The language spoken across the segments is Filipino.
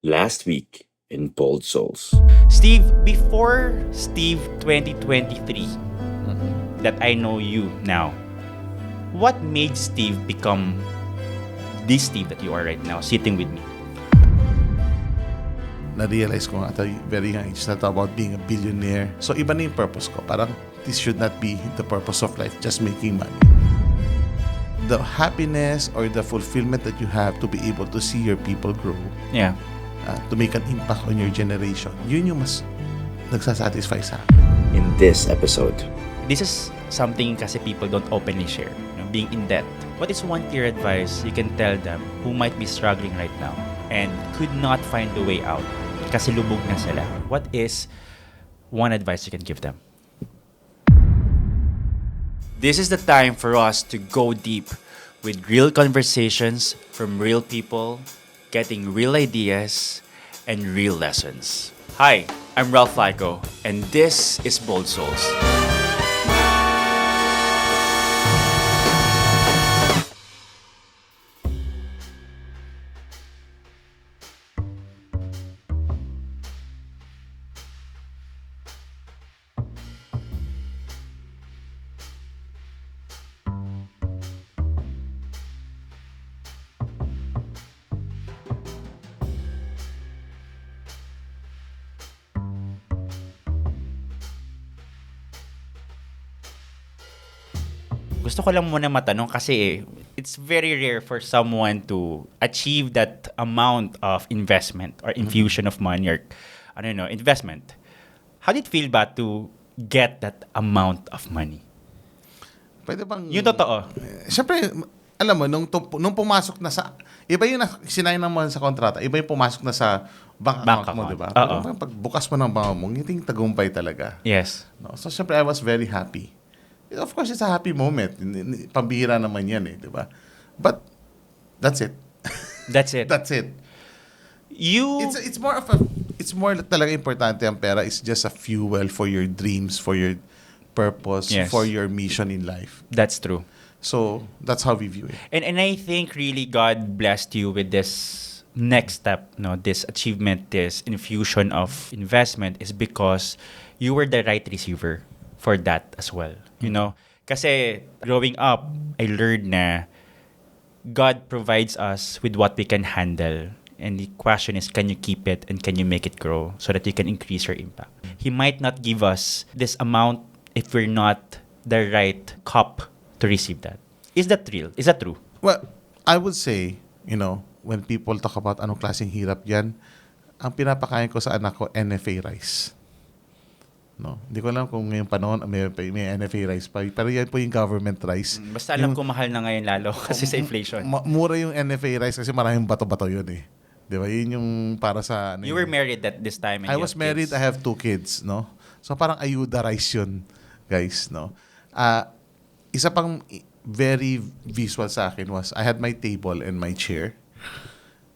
Last week in Bold Souls. Steve, before Steve 2023, that I know you now, what made Steve become this Steve that you are right now, sitting with me? Na-realize ko nga at a very young age na about being a billionaire. So iba na yung purpose ko. Parang this should not be the purpose of life, just making money. The happiness or the fulfillment that you have to be able to see your people grow, Yeah. to make an impact on your generation, yun yung mas nagsasatisfy sa akin. In this episode, This is something kasi people don't openly share. Being in debt. What is one clear advice you can tell them who might be struggling right now and could not find the way out kasi lubog na sila? What is one advice you can give them? This is the time for us to go deep with real conversations from real people, getting real ideas, and real lessons. Hi, I'm Ralph Lyko, and this is Bold Souls. Gusto ko lang muna matanong kasi it's very rare for someone to achieve that amount of investment or infusion of money or investment. How did it feel ba to get that amount of money? Pwede bang... Yung totoo. Siyempre, alam mo, nung pumasok na sa... Iba yung sinayang mo sa kontrata, iba yung pumasok na sa bank account mo, di ba? Oo. Pero pagbukas mo ng bank mo, ngiting tagumpay talaga. Yes. No? So, siyempre, I was very happy. Of course, it's a happy moment. Pambihira naman yan di ba? But, that's it. That's it. That's it. It's more talaga importante ang pera. It's just a fuel for your dreams, for your purpose, Yes. for your mission in life. That's true. So, that's how we view it. And I think really God blessed you with this next step, this achievement, this infusion of investment is because you were the right receiver for that as well. Kasi growing up, I learned na God provides us with what we can handle. And the question is, can you keep it and can you make it grow so that you can increase your impact? He might not give us this amount if we're not the right cup to receive that. Is that real? Is that true? Well, I would say, when people talk about anong klaseng hirap yan, ang pinapakain ko sa anak ko, NFA rice. No? Hindi ko alam kung ngayong panahon may NFA rice pa. Pero yan po yung government rice. Basta alam ko mahal na ngayon lalo kasi sa inflation. Mura yung NFA rice kasi maraming bato-bato yun Di ba? Yun yung para sa... You were married at this time. And I you was have married. kids. I have 2 kids. No? So parang ayuda rice yun, guys. No? Isa pang very visual sa akin was I had my table and my chair.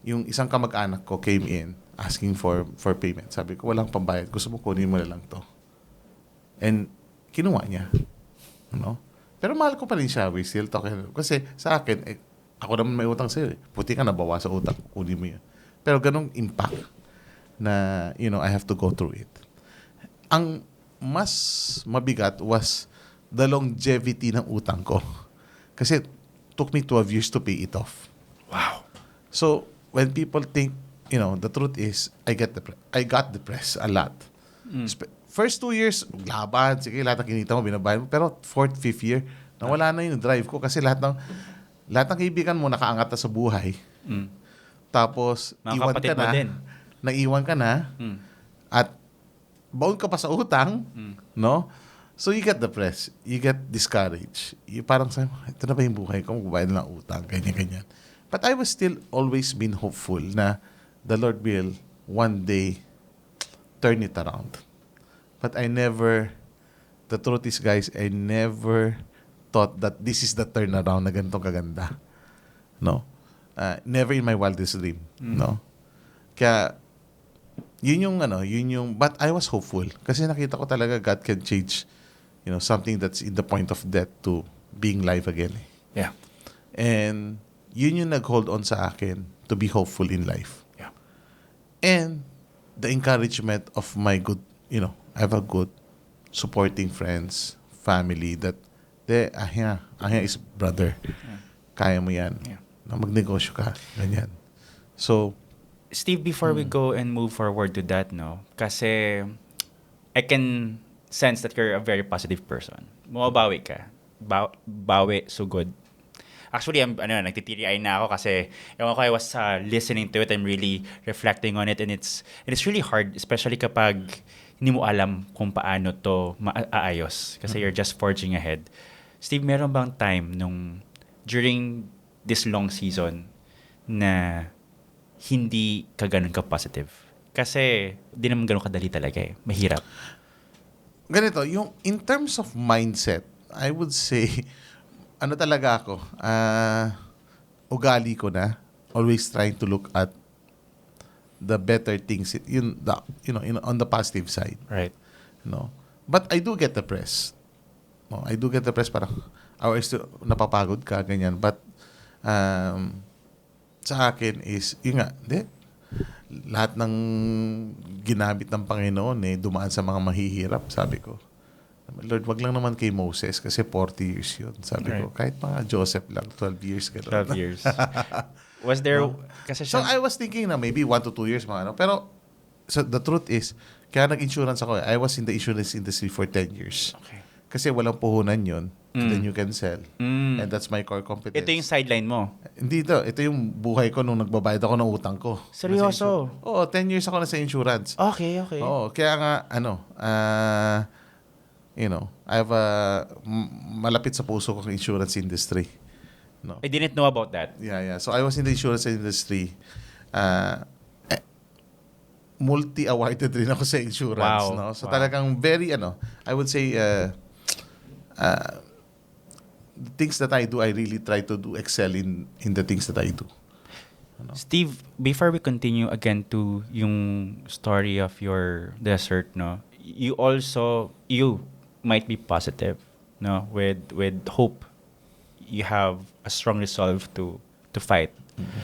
Yung isang kamag-anak ko came in asking for payment. Sabi ko, walang pambayad. Gusto mo kunin mo na lang to. And kinuha niya. Pero mahal ko pa rin siya. We still talking. Kasi sa akin, ako naman may utang sa'yo. Puti ka nabawa sa utang. Kunin mo yun. Pero ganong impact na, I have to go through it. Ang mas mabigat was the longevity ng utang ko. Kasi it took me 12 years to pay it off. Wow. So, when people think, the truth is, I got depressed a lot. First 2 years, laban, sige, lahat ng kinita mo, binabayad mo. Pero 4th, 5th year, nawala na yung drive ko kasi lahat ng kaibigan mo nakaangat na sa buhay. Tapos, Mga iwan kapatid ka mo na. din. Naiwan ka na. At bound ka pa sa utang. No? So, you get depressed. You get discouraged. Parang sabi mo, ito na ba yung buhay ko? Magbabayad na ng utang. Ganyan. But I was still always been hopeful na the Lord will one day turn it around. But the truth is, guys, I never thought that this is the turnaround na ganitong kaganda. No? Never in my wildest dream. No? Kaya, yun yung, but I was hopeful. Kasi nakita ko talaga God can change, something that's in the point of death to being live again. Yeah. And, yun yung nag-hold on sa akin to be hopeful in life. Yeah. And the encouragement of my good, I have a good supporting friends, family that Ahya is brother. Kaya mo yan. Yeah. Na magnegosyo ka. Ganyan. So, Steve, before we go and move forward to that, no? Kasi I can sense that you're a very positive person. Bumabawi ka. Bawi, sugod. Actually, nagtitiri-eye na ako kasi ewan ko, I was listening to it. I'm really reflecting on it, and it's really hard, especially kapag hindi mo alam kung paano to maaayos kasi you're just forging ahead. Steve, meron bang time during this long season na hindi ka ganun ka-positive? Kasi di naman ganun kadali talaga eh. Mahirap. Ganito, in terms of mindset, I would say, talaga ako, ugali ko na, always trying to look at the better things, on the positive side. Right. No? But I do get depressed. No, I do get depressed, parang, napapagod ka, ganyan. But, sa akin is, lahat ng ginamit ng Panginoon dumaan sa mga mahihirap, sabi ko. Lord, wag lang naman kay Moses kasi 40 years yun. Sabi ko, kahit mga Joseph lang, 12 years. 12 years. Was there, kasi So I was thinking na maybe 1 to 2 years, pero so the truth is, kaya nag-insurance ako. I was in the insurance industry for 10 years. Okay. Kasi walang puhunan yun. Then you can sell. And that's my core competence. Ito yung sideline mo. Hindi ito. Ito yung buhay ko nung nagbabayad ako ng utang ko. Seryoso? Oo, 10 years ako na sa insurance. Okay. Oo, kaya nga, I have a malapit sa puso ko ang insurance industry. No? I didn't know about that. Yeah. So I was in the insurance industry. Multi-awarded rin ako sa insurance. Wow. No? So talagang very, I would say, the things that I do, I really try to excel in the things that I do. Steve, before we continue again to yung story of your desert, no, you might be positive, no, with hope. You have a strong resolve to fight. Mm-hmm.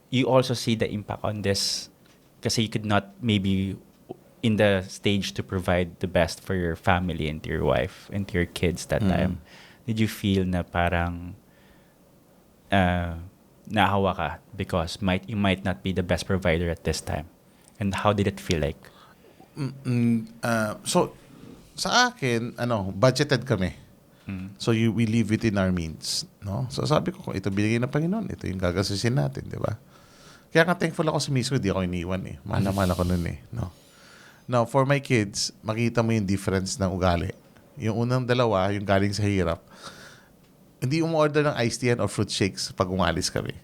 You also see the impact on this kasi you could not maybe in the stage to provide the best for your family and to your wife and to your kids that time. Did you feel na parang nahawa ka because you might not be the best provider at this time? And how did it feel like? So, sa akin, budgeted kami. So, we live within our means. No? So, sabi ko, ito binigay ng Panginoon. Ito yung gagasusin natin, di ba? Kaya nga thankful ako sa miso, hindi ako iniwan eh. Mahal na mahal ako nun eh. No? Now, for my kids, makita mo yung difference ng ugali. Yung unang dalawa, yung galing sa hirap, hindi umorder ng iced tea or fruit shakes pag umalis kami.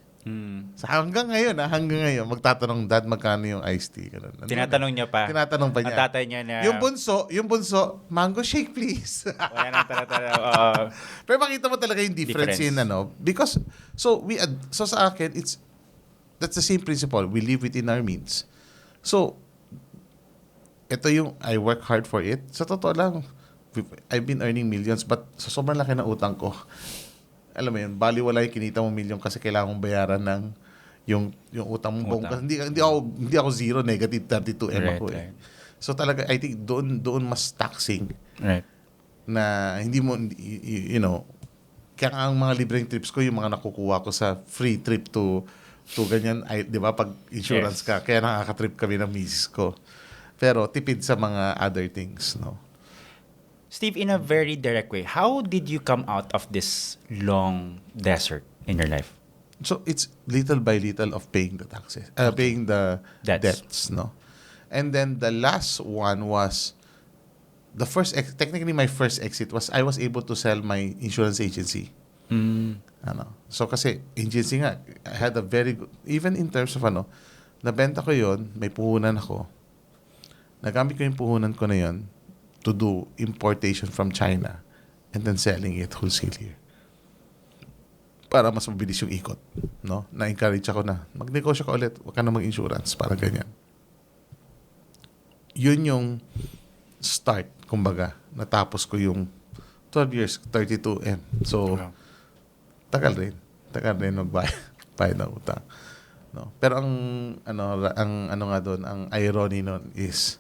So hanggang ngayon, magtatanong, Dad, magkano yung iced tea? Tinatanong niya pa. Tinatanong pa niya. Ang tatay niya na... Yung bunso, mango shake please. Wala nang Pero makita mo talaga yung difference in because, so sa akin, that's the same principle. We live within our means. So, ito yung, I work hard for it. Sa totoo lang, I've been earning millions, but sa sobrang laki ng utang ko, alam mo yun, baliwala yung kinita mo million kasi kailangan mong bayaran ng yung utang mong buong. Hindi ako zero, negative 32M ako eh. So talaga, I think doon mas taxing. Right. Na hindi mo, kaya ang mga libreng trips ko, yung mga nakukuha ko sa free trip to ganyan, di ba, pag insurance ka, kaya nakaka-trip kami ng misis ko. Pero tipid sa mga other things, no? Steve, in a very direct way, how did you come out of this long desert in your life? So it's little by little of paying the taxes, paying the debts, no? And then the last one was technically my first exit was I was able to sell my insurance agency. So kasi agency nga, I had a very good, even in terms of nabenta ko yon, may puhunan ako. Nagamit ko yung puhunan ko na yon to do importation from China and then selling it wholesale here. Para mas mabilis yung ikot. No? Na-encourage ako na magnegosyo ka ulit, wag ka na mag-insurance, para ganyan. Yun yung start, kumbaga. Natapos ko yung 12 years, 32M. So, tagal rin magbayad ng utang. No? Pero ang nga doon, ang irony noon is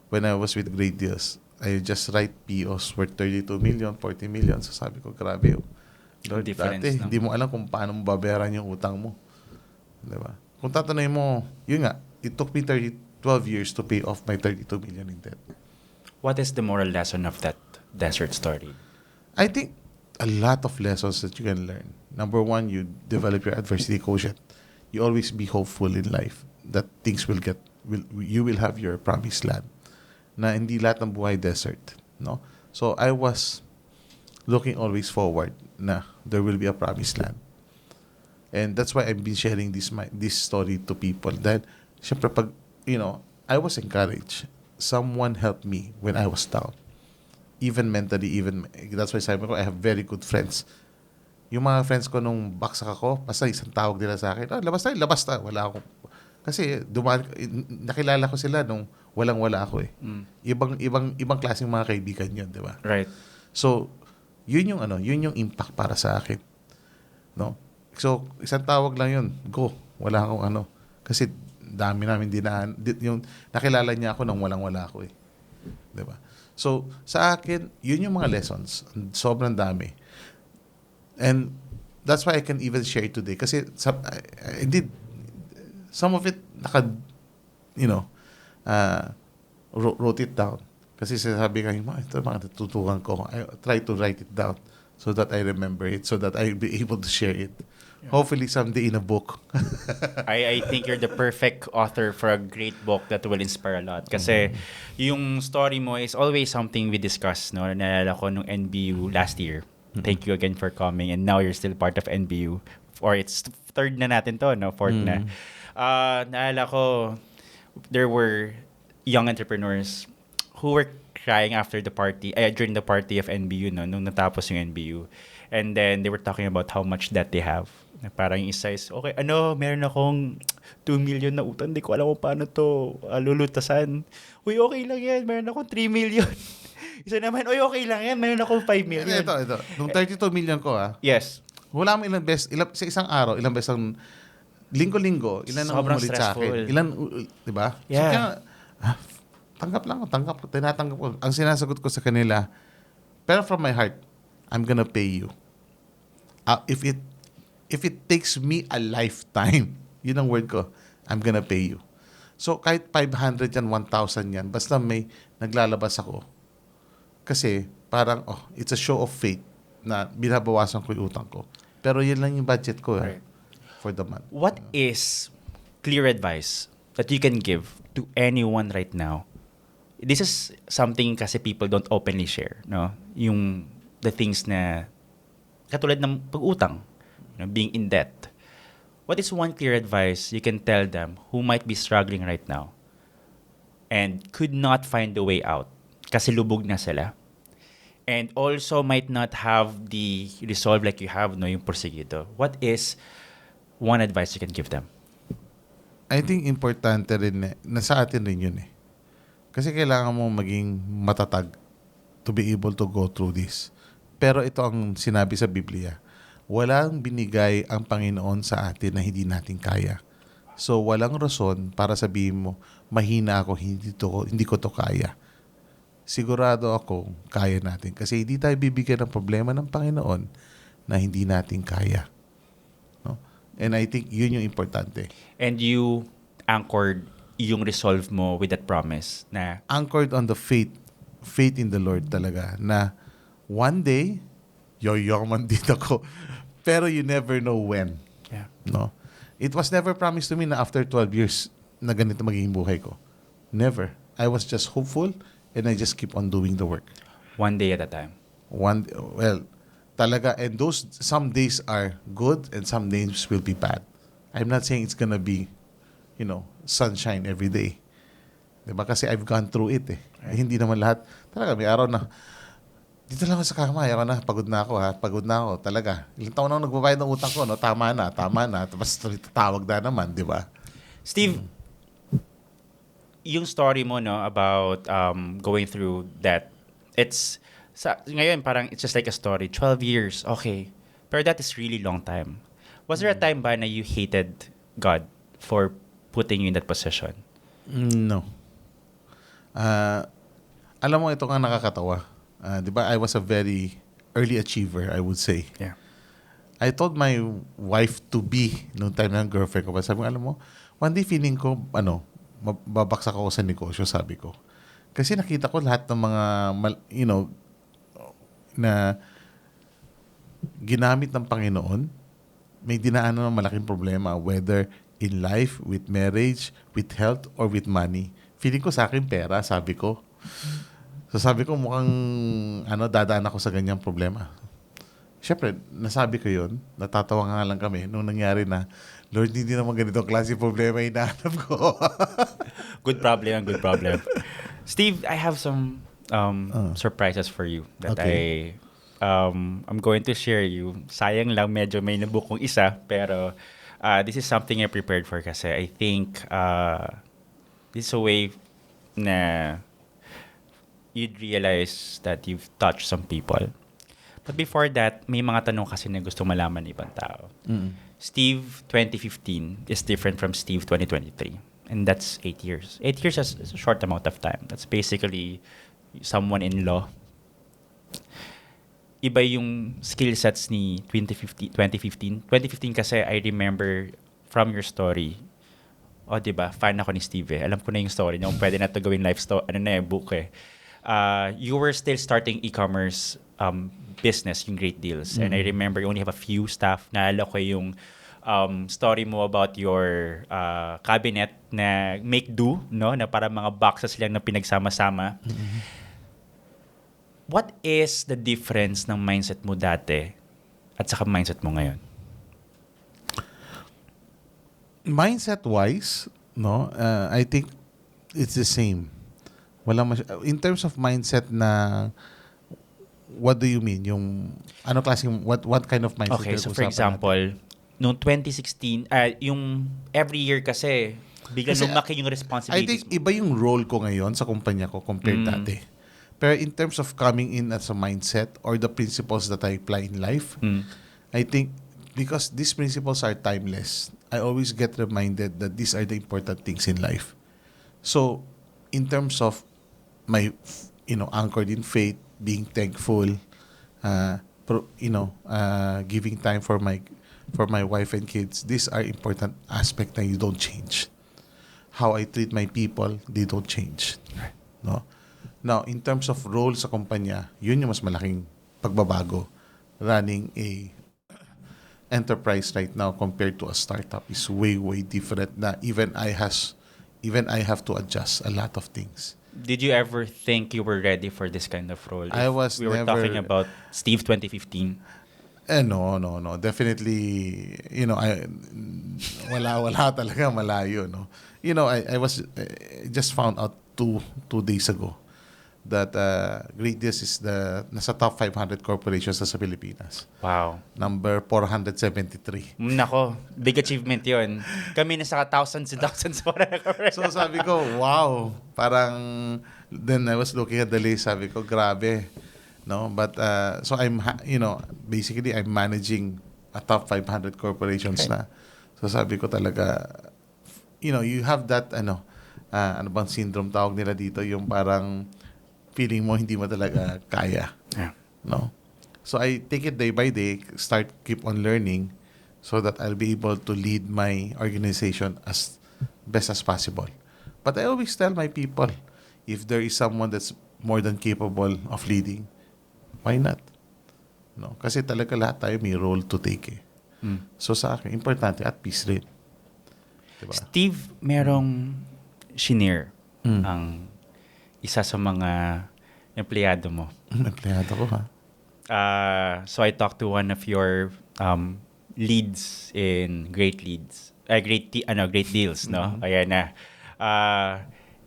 when I was with Great Deals, I just write POs worth 32 million, 40 million. So sabi ko, grabe. Lord, Difference, dati, no? hindi mo alam kung paano mo babayaran yung utang mo. Diba? Kung tatanay mo, yun nga, it took me 12 years to pay off my 32 million in debt. What is the moral lesson of that desert story? I think a lot of lessons that you can learn. Number one, you develop your adversity quotient. You always be hopeful in life that things you will have your promised land. Na hindi lahat ng buhay desert. No? So I was looking always forward na there will be a promised land. And that's why I've been sharing this story to people. Dahil, syempre, I was encouraged. Someone helped me when I was down. Even mentally, that's why sabi ko, I have very good friends. Yung mga friends ko nung baksak ako, basta isang tawag nila sa akin, labas na. Wala akong, kasi nakilala ko sila nung walang-wala ako eh. Ibang klaseng mga kaibigan yun, di ba? Right. So, yun yung impact para sa akin. No? So, isang tawag lang yun, go. Wala akong kasi dami namin yung nakilala niya ako nung walang-wala ako eh. Di ba? So, sa akin, yun yung mga lessons. Sobrang dami. And that's why I can even share it today. Kasi I did some of it, wrote it down. Kasi sabi ko, ito mga natutukan ko. I try to write it down so that I remember it, so that I'll be able to share it. Hopefully someday in a book. I think you're the perfect author for a great book that will inspire a lot. Kasi yung story mo is always something we discuss. No? Naalala ko nung NBU last year. Thank you again for coming. And now you're still part of NBU. Or it's third na natin to, no? Fourth na. Naalala ko, there were young entrepreneurs who were crying after the party, during the party of NBU, no? Nung natapos yung NBU. And then they were talking about how much debt they have. Parang yung isa is, okay, meron akong 2 million na utang, hindi ko alam kung paano to lulutasan. Uy, okay lang yan, meron akong 3 million. Isa naman, okay lang yan, meron akong 5 million. Ito. Nung 32 million ko, Yes. wala mo sa isang araw, ilang beses ang linggo-linggo, ilan ang Sobrang umulit sa akin. stressful. Ilan, di ba? Yeah. So, tanggap ko, tinatanggap ko. Ang sinasagot ko sa kanila, pero from my heart, I'm gonna pay you. If it takes me a lifetime, yun ang word ko, I'm gonna pay you. So, kahit 500 yan, 1,000 yan, basta may naglalabas ako. Kasi, parang, it's a show of faith na binabawasan ko yung utang ko. Pero yun lang yung budget ko for the month. What is clear advice that you can give to anyone right now? This is something kasi people don't openly share, no? Yung the things na katulad ng pag-utang, being in debt. What is one clear advice you can tell them who might be struggling right now and could not find the way out kasi lubog na sila? And also might not have the resolve like you have, no, yung porsigido. What is one advice you can give them? I think importante rin na sa atin rin yun eh. Kasi kailangan mo maging matatag to be able to go through this. Pero ito ang sinabi sa Biblia. Walang binigay ang Panginoon sa atin na hindi natin kaya. So walang rason para sabihin mo, mahina ako, hindi ko to kaya. Sigurado ako kaya natin. Kasi hindi tayo bibigyan ng problema ng Panginoon na hindi natin kaya. No? And I think yun yung importante. And you anchored yung resolve mo with that promise na Anchored on the faith in the Lord talaga na one day, yoyoman din ako. Pero you never know when. yeah. No? It was never promised to me na after 12 years na ganito magiging buhay ko. Never. I was just hopeful and I just keep on doing the work. One day at a time. Talaga, and those, some days are good and some days will be bad. I'm not saying it's gonna be, sunshine every day. Diba? Kasi I've gone through it eh. Hindi naman lahat. Talaga, may araw na, dito lang ako sa kama, pagod na ako, talaga. Ilang taon na ako nagbabayad ng utang ko, no? Tama na. Tapos tatawag na naman, di ba? Steve, yung story mo, no, about going through that, ngayon parang it's just like a story. 12 years, okay. Pero that is really long time. Was there a time ba na you hated God for putting you in that position? No. Alam mo, ito nga nakakatawa. Di ba, I was a very early achiever, I would say. Yeah. I told my wife to be noong time ng girlfriend ko. Sabi ko, alam mo, one day feeling ko, babaksak ako sa negosyo, sabi ko. Kasi nakita ko lahat ng mga, na ginamit ng Panginoon, may dinaanan ng malaking problema, whether in life, with marriage, with health, or with money. Feeling ko sa akin pera, sabi ko. So sabi ko, mukhang dadaan ako sa ganyang problema. Siyempre, nasabi ko yun, natatawa nga lang kami nung nangyari na, Lord, hindi naman ganitong klase problema hinahanap ko. Good problem. Steve, I have some surprises for you that I'm going to share you. Sayang lang, medyo may nabukong isa, pero this is something I prepared for kasi I think this is a way na you'd realize that you've touched some people. But before that, may mga tanong kasi na gusto malaman ng ibang tao. Steve 2015 is different from Steve 2023. And that's 8 years. 8 years is a short amount of time. That's basically someone in law. Iba yung skill sets ni 2015. 2015 kasi I remember from your story. O, diba? Fan ako ni Steve eh. Alam ko na yung story niya. Pwede na ito gawin live story. Book eh. You were still starting e-commerce business, yung Great Deals. And I remember you only have a few staff. Naalala ko yung story mo about your cabinet na make do, no? Na para mga boxes lang na pinagsama-sama. What is the difference ng mindset mo dati at saka mindset mo ngayon? Mindset-wise, no, I think it's the same. In terms of mindset na, what do you mean? Yung, what kind of mindset? Okay, so for example, noong 2016, yung every year kasi, biglang lumaki yung responsibilities I think iba yung role ko ngayon sa kumpanya ko compared dati. Pero in terms of coming in as a mindset or the principles that I apply in life, I think because these principles are timeless, I always get reminded that these are the important things in life. So, in terms of my, anchored in faith, being thankful, giving time for my wife and kids, these are important aspects that you don't change. How I treat my people, they don't change. No? Now, in terms of role sa kumpanya, yun yung mas malaking pagbabago. Running a enterprise right now compared to a startup is way, way different na even I have to adjust a lot of things. Did you ever think you were ready for this kind of role? I was we were never talking about Steve 2015. No. Definitely, wala talaga, malayo, no. I was just found out two days ago that Great Deals is nasa top 500 corporations sa Pilipinas. Wow. Number 473. Nako, big achievement yun. Kami nasa thousands and thousands. So sabi ko, wow. Parang, then I was looking at the list, sabi ko, grabe. No, but so basically I'm managing a top 500 corporations na. So sabi ko talaga, you have that ano bang syndrome tawag nila dito, yung parang feeling mo hindi mo talaga kaya. Yeah. No. So I take it day by day, keep on learning so that I'll be able to lead my organization as best as possible. But I always tell my people, if there is someone that's more than capable of leading, why not? No, kasi talaga lahat tayo may role to take eh. So sa akin, importante at peace rin. Diba? Steve, merong shinare ang isa sa mga empleyado mo. Empleyado ko ha? So I talked to one of your leads in Great Deals, no? Ayan na.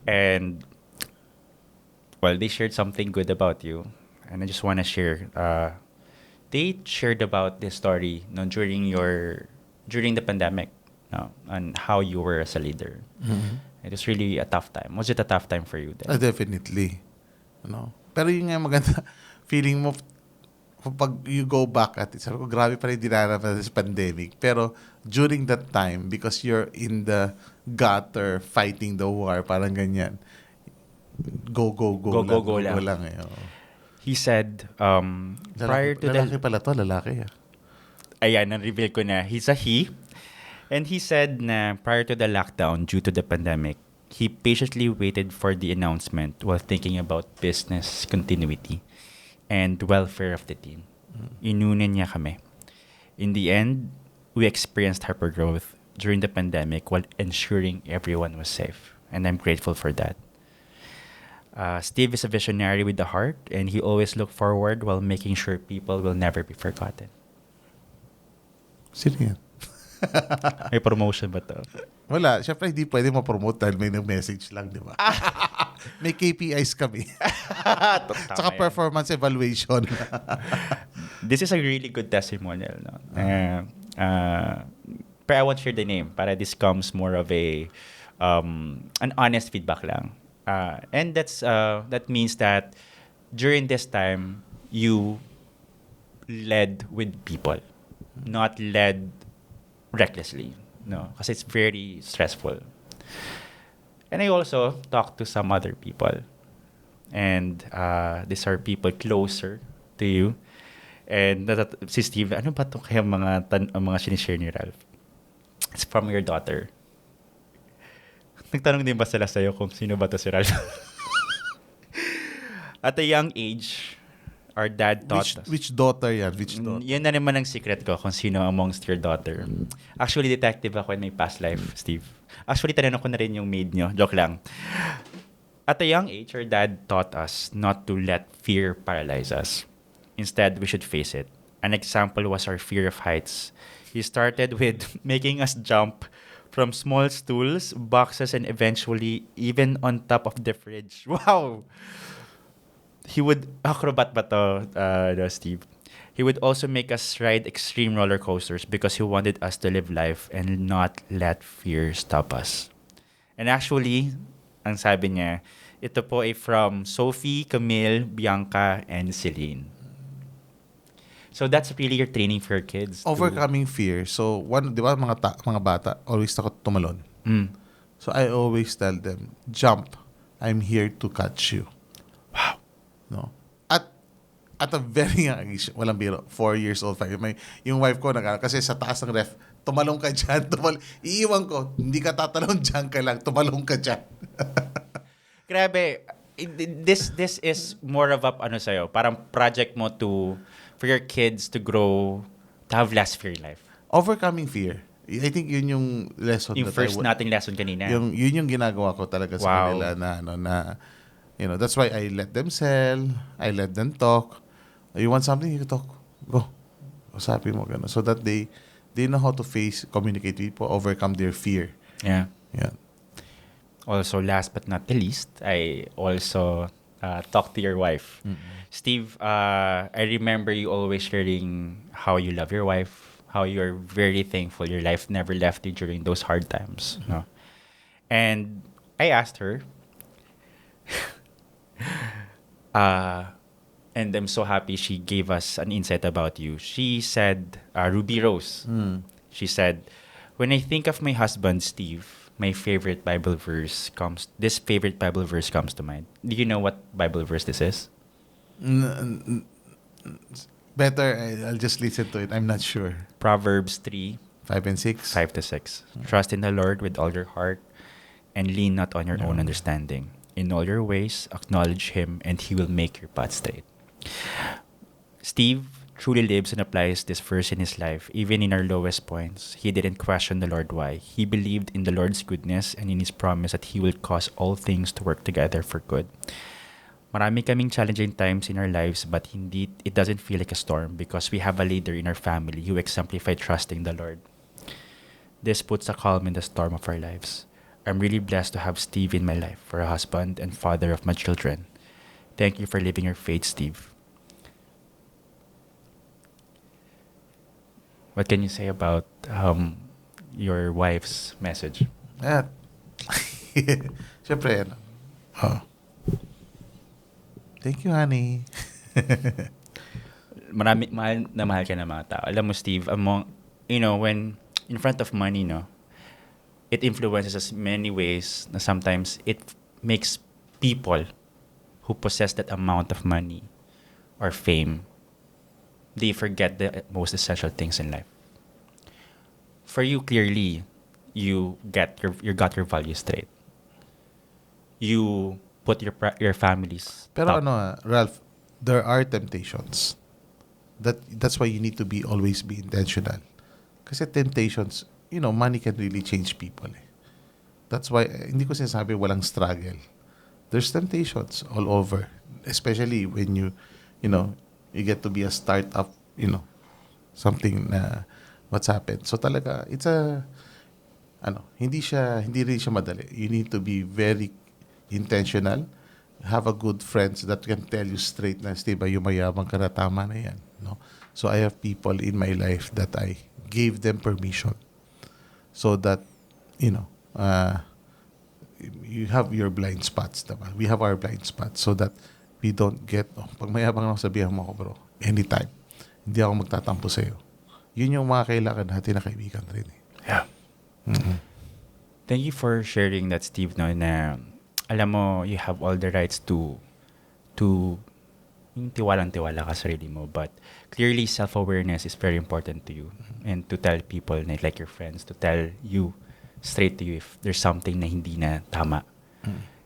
And well, they shared something good about you, and I just want to share. They shared about this story, no, during the pandemic, no, on how you were as a leader. It was really a tough time. Was it a tough time for you then? Definitely. No. Pero yun nga maganda, feeling mo pag you go back at it, sabi ko, grabe pa rin dinarap na this pandemic. Pero during that time, because you're in the gutter fighting the war, parang ganyan, go lang eh. Oo. He said, prior to lalaki pala to, lalaki. ayan, na-reveal ko na, he's a he. And he said na prior to the lockdown due to the pandemic, he patiently waited for the announcement while thinking about business continuity and welfare of the team. Inunan niya kami. In the end, we experienced hypergrowth during the pandemic while ensuring everyone was safe. And I'm grateful for that. Steve is a visionary with the heart, and he always looked forward while making sure people will never be forgotten. Sino yan? May promotion ba to? Wala. Siyempre, hindi pwede ma-promote dahil may message lang, di ba? May KPIs kami. Tsaka performance evaluation. This is a really good testimonial. No? But I won't share the name para this comes more of a an honest feedback lang. And that means that during this time, you led with people, not led recklessly. No, kasi it's very stressful. And I also talked to some other people. And these are people closer to you. And si Steve, ano ba ito kaya mga sinishare ni Ralph? It's from your daughter. Nagtanong din ba sila sa'yo kung sino ba ito si Ralph? At a young age, our dad taught us. Which daughter yan? Which daughter? Yan na naman ang secret ko kung sino amongst your daughter. Actually, detective ako in my past life, Steve. Actually, tanong ko na rin yung maid nyo. Joke lang. At a young age, our dad taught us not to let fear paralyze us. Instead, we should face it. An example was our fear of heights. He started with making us jump from small stools, boxes, and eventually even on top of the fridge. Wow! He would, acrobat ba to, Steve? He would also make us ride extreme roller coasters because he wanted us to live life and not let fear stop us. And actually, ang sabi niya, ito po ay from Sophie, Camille, Bianca, and Celine. So that's really your training for your kids. Overcoming fear. So, di ba mga bata, always takot tumalon. So, I always tell them, jump. I'm here to catch you. Wow. No? At a very young age, walang biro, 4 years old, 5. Yung wife ko, kasi sa taas ng ref, tumalong ka dyan, iiwan ko, hindi ka tatalong dyan ka lang, tumalong ka dyan. Grabe, this is more of a, sa'yo, parang project mo for your kids to grow, to have less fear in life. Overcoming fear. I think yun yung lesson. Yung first nating lesson kanina. Yun yung ginagawa ko talaga sa kanila na, that's why I let them sell, I let them talk. You want something, you talk. Go. Usapin mo, gano'n. So that they know how to communicate with people, overcome their fear. Yeah. Yeah. Also, last but not the least, I also talk to your wife. Mm-hmm. Steve, I remember you always sharing how you love your wife, how you're very thankful your life never left you during those hard times. Mm-hmm. No? And I asked her, and I'm so happy she gave us an insight about you. She said, Ruby Rose, she said, when I think of my husband, Steve, my favorite Bible verse comes to mind. Do you know what Bible verse this is? Better, I'll just listen to it. I'm not sure. Proverbs 3, 5 and 6. 5 to 6. Trust in the Lord with all your heart and lean not on your own understanding. In all your ways, acknowledge Him and He will make your path straight. Steve truly lives and applies this verse in his life. Even in our lowest points, he didn't question the Lord why. He believed in the Lord's goodness and in His promise that He will cause all things to work together for good. Marami kaming challenging times in our lives, but indeed, it doesn't feel like a storm because we have a leader in our family who exemplified trusting the Lord. This puts a calm in the storm of our lives. I'm really blessed to have Steve in my life for a husband and father of my children. Thank you for living your faith, Steve. What can you say about your wife's message? Siyempre, Thank you, honey. mahal ka ng mga tao. Alam mo, Steve, when in front of money, no, it influences us many ways na sometimes it makes people who possess that amount of money or fame, they forget the most essential things in life. For you, clearly, you got your values straight. You put your families Pero top. Ralph, there are temptations. That's why you need to always be intentional. Kasi temptations, money can really change people. That's why hindi ko sinasabi walang struggle. There's temptations all over, especially when you get to be a startup, something na what's happened. So talaga hindi rin siya madali. You need to be very intentional. Have a good friends that can tell you straight na, Steve, yumayabang ka na, tama na yan. No? So I have people in my life that I gave them permission so that, you have your blind spots. Diba? We have our blind spots so that we don't get, pag mayabang lang sabihan mo ako, bro, anytime. Hindi ako magtatampo sa'yo. Yun yung mga kailangan natin na kaibigan rin. Yeah. Mm-hmm. Thank you for sharing that, Steve, no, na alam mo, you have all the rights to yung tiwalang-tiwala ka sa sarili mo. But clearly, self-awareness is very important to you. And to tell people, like your friends, to tell you straight to you if there's something na hindi na tama.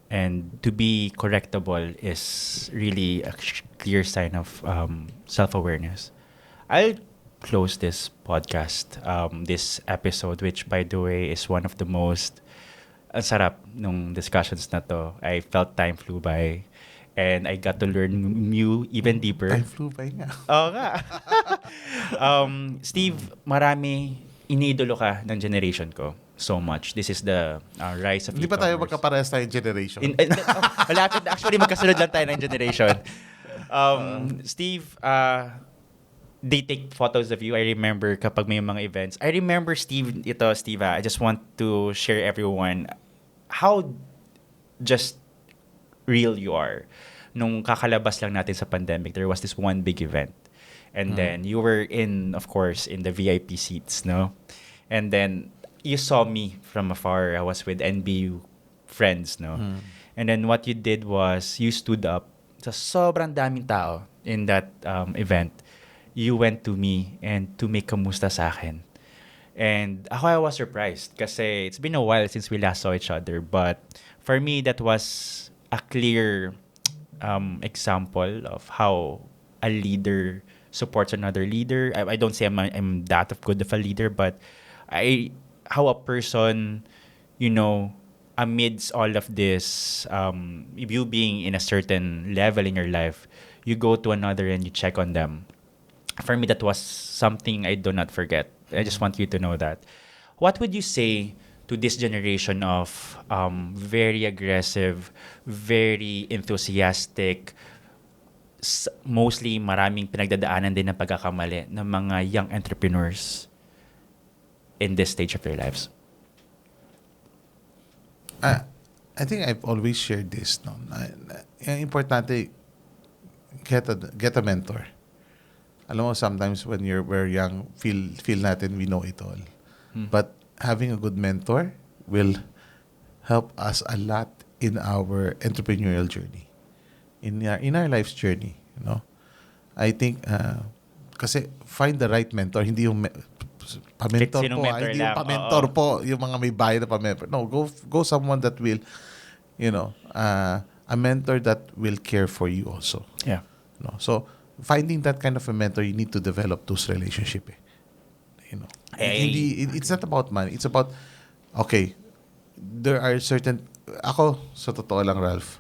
And to be correctable is really a clear sign of self-awareness. I'll close this podcast, this episode, which, by the way, is one of the most ang sarap nung discussions na to. I felt time flew by and I got to learn you even deeper. Time flew by nga. Oo nga. Steve, marami iniidolo ka ng generation ko so much. This is the rise of Hindi pa tayo e-commerce. magkaparehas tayong generation. Malapit na. Actually, magkasunod lang tayo ng generation. Steve, they take photos of you. I remember kapag may mga events. I remember, Steve, I just want to share everyone how just real you are. Nung kakalabas lang natin sa pandemic, there was this one big event. And then you were of course, in the VIP seats, no? And then you saw me from afar. I was with NBU friends, no? And then what you did was you stood up sa sobrang daming tao in that event. You went to me and to make kamusta sa akin. And I was surprised kasi it's been a while since we last saw each other. But for me, that was a clear example of how a leader supports another leader. I don't say I'm that good of a leader, but how a person, amidst all of this, you being in a certain level in your life, you go to another and you check on them. For me, that was something I do not forget. I just want you to know that. What would you say to this generation of very aggressive, very enthusiastic, mostly maraming pinagdadaanan din ng pagkakamali ng mga young entrepreneurs in this stage of their lives? I think I've always shared this. No? Importante, get a mentor. Alam mo, sometimes when we're young, feel natin we know it all. But having a good mentor will help us a lot in our entrepreneurial journey, in our life's journey. I think kasi find the right mentor, hindi yung pa-mentor po, hindi yung pa-mentor po, yung mga may bayad na pa-mentor. No, go someone that will, a mentor that will care for you also. Yeah. So finding that kind of a mentor, you need to develop those relationship. It's not about money. It's about, okay, there are certain, ako, sa totoo lang, Ralph,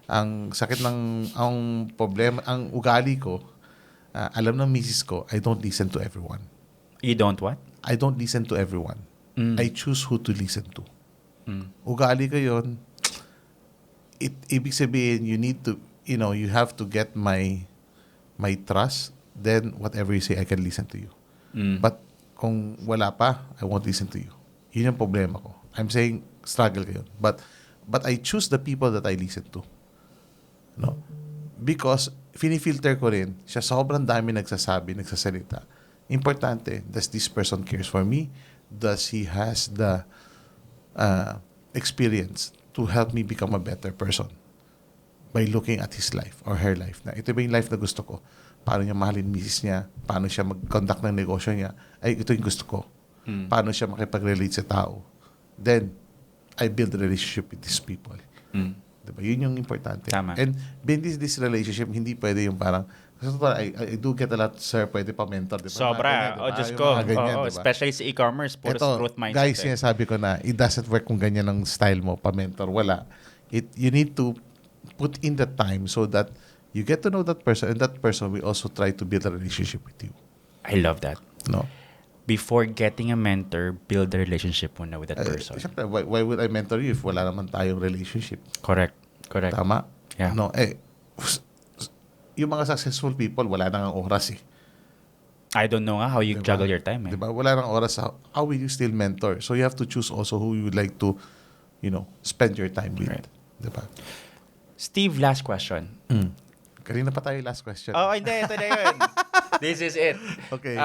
ang sakit ang problema, ang ugali ko, alam ng misis ko, I don't listen to everyone. You don't what? I don't listen to everyone. I choose who to listen to. Ugali ko yun. Ibig sabihin, you need to, you have to get my trust, then whatever you say, I can listen to you. But kung wala pa, I won't listen to you. Yun yung problema ko. I'm saying, struggle ko yun. But I choose the people that I listen to. Because finifilter ko rin, siya sobrang dami nagsasalita. Importante, does this person cares for me? Does he has the experience to help me become a better person by looking at his life or her life? Na ito ba yung life na gusto ko? Paano niya mahalin misis niya? Paano siya mag-conduct ng negosyo niya? Ay, ito yung gusto ko. Paano siya makipag-relate sa tao? Then, I build a relationship with these people. Diba? Yun yung importante. Tama. And being this relationship, hindi pwede yung parang, I do get a lot, sir, pwede pa mentor. Diba? Sobra. Diba? O, Diyos Yung ko. mga ganyan, Oo, diba? especially sa e-commerce, puro Ito, growth mindset. guys, sinasabi ko na, it doesn't work kung ganyan ang style mo, pa-mentor. Wala. You need to put in the time so that you get to know that person, and that person will also try to build a relationship with you. I love that. No? Before getting a mentor, build a relationship muna with that person. Siyempre, why would I mentor you if wala naman tayong relationship? Correct. Tama? Yeah. No, yung mga successful people, wala nang oras eh. I don't know nga how you Diba? juggle your time. Diba? Wala nang oras. How will you still mentor? So you have to choose also who you would like to, spend your time with. Right. Diba? Steve, last question. Kanina pa tayo last question. Oh, hindi. Ito na yun. This is it. Okay.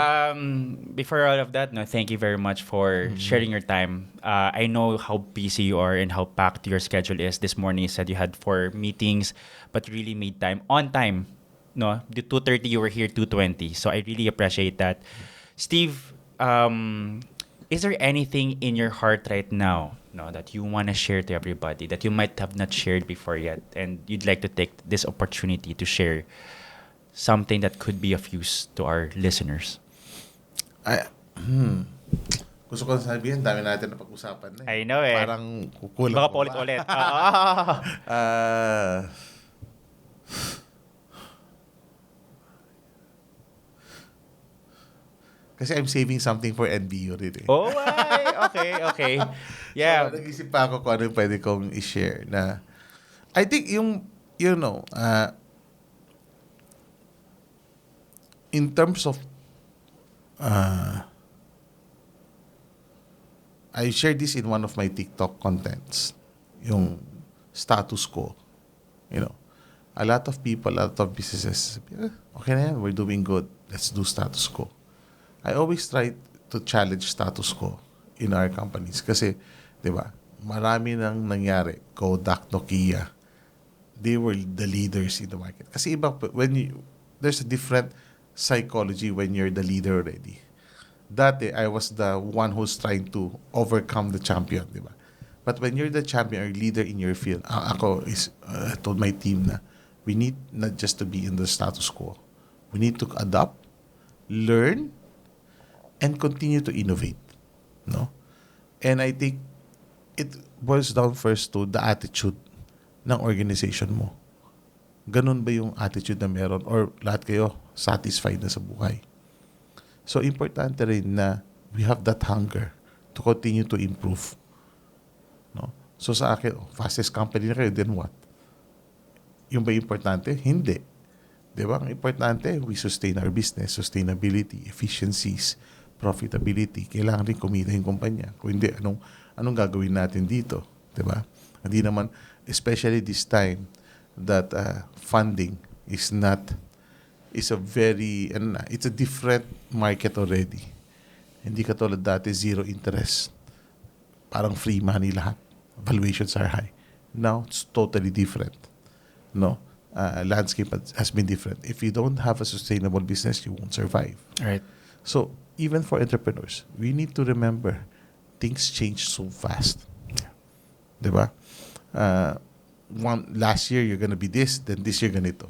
Before all of that, thank you very much for sharing your time. I know how busy you are and how packed your schedule is. This morning you said you had 4 meetings, but really made time. On time. No? The 2:30, you were here 2:20. So I really appreciate that. Steve, is there anything in your heart right now that you want to share to everybody that you might have not shared before yet, and you'd like to take this opportunity to share something that could be of use to our listeners? Gusto ko sabihin, dami natin na pag-usapan na eh. I know eh. Parang kukulang Baka pa ba? paulit-ulit. Kasi I'm saving something for NBU rin eh. Oh, ay, okay. Yeah. So, nag-isip pa ako kung ano yung pwede kong i-share na I think in terms of I shared this in one of my TikTok contents, yung status quo. A lot of people, a lot of businesses, okay na yan, we're doing good. Let's do status quo. I always try to challenge status quo in our companies kasi, di ba, marami nang nangyari. Kodak, Nokia, they were the leaders in the market. Kasi iba, there's a different psychology when you're the leader already. Dati, I was the one who's trying to overcome the champion, di ba? But when you're the champion or leader in your field, I told my team na we need not just to be in the status quo. We need to adapt, learn, and continue to innovate. No? And I think it boils down first to the attitude ng organization mo. Ganun ba yung attitude na meron? Or lahat kayo satisfied na sa buhay? So, importante rin na we have that hunger to continue to improve. No? So, sa akin, fastest company na kayo, then what? Yung ba importante? Hindi. Diba? Ang importante, we sustain our business, sustainability, efficiencies, profitability. Kailangan rin kumita yung kumpanya. Kung hindi, anong gagawin natin dito? Diba? Hindi naman, especially this time, that funding is it's a different market already. Hindi katulad dati, zero interest. Parang free money lahat. Valuations are high. Now, it's totally different. No? Landscape has been different. If you don't have a sustainable business, you won't survive. Right. So, even for entrepreneurs, we need to remember things change so fast. Diba? Last year, you're gonna be this, then this year, ganito.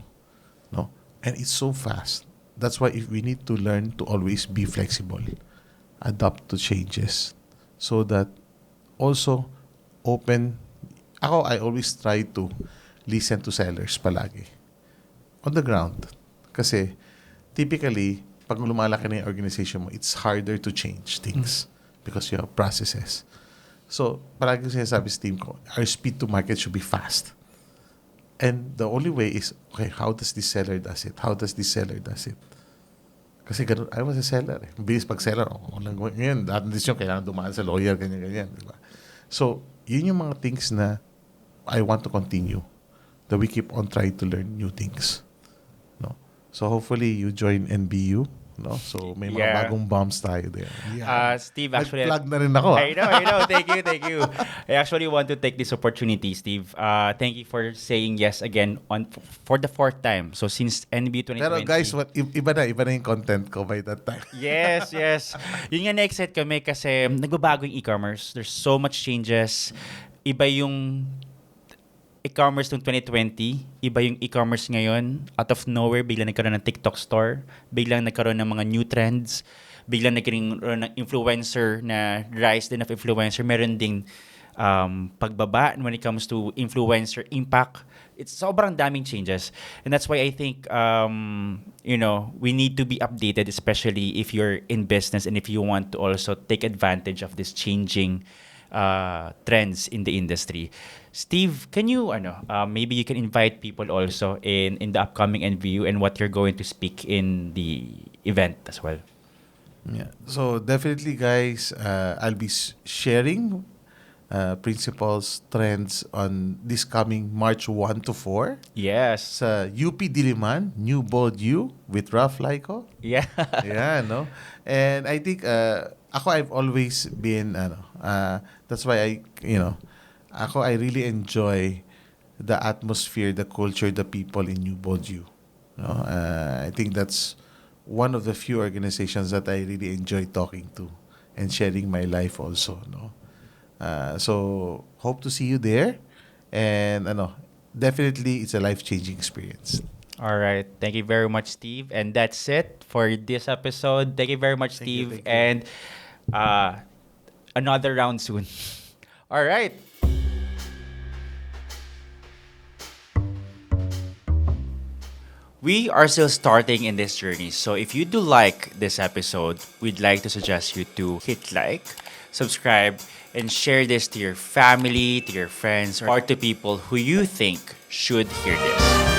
No? And it's so fast. That's why if we need to learn to always be flexible, adapt to changes, so that also I always try to listen to sellers palagi. On the ground. Kasi, typically, pag lumalaki na yung organization mo, it's harder to change things because you have processes. So, palagi ko sinasabi sa team ko, our speed to market should be fast. And the only way is, okay, how does this seller does it? How does this seller does it? Kasi ganun, I was a seller eh. Bilis pag seller, ngayon, dahil desisyon, kailangan dumaan sa lawyer, ganyan. Diba? So, yun yung mga things na I want to continue. that we keep on trying to learn new things. No? So hopefully you join NBU. No? So may mga Yeah. bagong bombs tayo there. Steve, actually, Nag-plug na rin ako. I know. Thank you. I actually want to take this opportunity, Steve. Thank you for saying yes again for the fourth time. So since NB 2020. Pero guys, iba na yung content ko by that time. Yes. Yun nga na-excite kami kasi nagbabago yung e-commerce. There's so much changes. Iba yung e-commerce noong 2020, iba yung e-commerce ngayon. Out of nowhere, biglang nagkaroon ng TikTok store, biglang nagkaroon ng mga new trends, biglang nagkaroon ng influencer na rise din of influencer. Meron ding pagbaba when it comes to influencer impact. It's sobrang daming changes. And that's why I think, we need to be updated, especially if you're in business and if you want to also take advantage of this changing trends in the industry. Steve, can you maybe you can invite people also in the upcoming NVU and what you're going to speak in the event as well. Yeah. So definitely, guys, I'll be sharing principles, trends on this coming March 1 to 4 Yes. sa UP Diliman, New Bold U with Ralph Lyco. Yeah. Yeah, no? And I think I've always been that's why I really enjoy the atmosphere, the culture, the people in New Bold U. No? I think that's one of the few organizations that I really enjoy talking to and sharing my life also, no? So hope to see you there, and definitely it's a life-changing experience. All right. Thank you very much, Steve. And that's it for this episode. Thank you very much, Steve. Thank you. And another round soon. All right. We are still starting in this journey. So if you do like this episode, we'd like to suggest you to hit like, subscribe, and share this to your family, to your friends, or to people who you think should hear this.